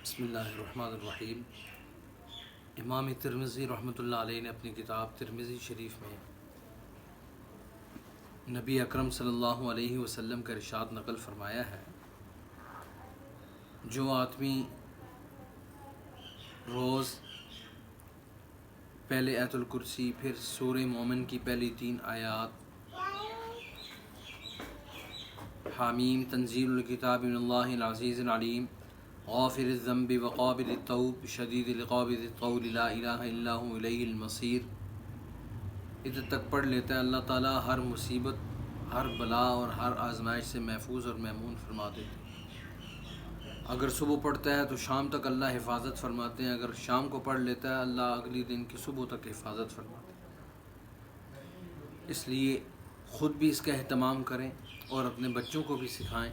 بسم اللہ الرحمن الرحیم۔ امام ترمذی رحمۃ اللہ علیہ نے اپنی کتاب ترمذی شریف میں نبی اکرم صلی اللہ علیہ وسلم کا ارشاد نقل فرمایا ہے، جو آدمی روز پہلے آیت الکرسی پھر سورہ مومن کی پہلی 3 آیات، حامیم تنزیل الکتاب من اللہ العزیز العلیم غافر الذنب وقابل التوب شدید العقاب ذی الطول لا الہ الا هو الیہ المصیر، ادھر تک پڑھ لیتا ہے اللہ تعالیٰ ہر مصیبت، ہر بلا اور ہر آزمائش سے محفوظ اور مأمون فرما دیتے ہیں۔ اگر صبح پڑھتا ہے تو شام تک اللہ حفاظت فرماتے ہیں، اگر شام کو پڑھ لیتا ہے اللہ اگلی دن کی صبح تک حفاظت فرماتے ہیں۔ اس لیے خود بھی اس کا اہتمام کریں اور اپنے بچوں کو بھی سکھائیں۔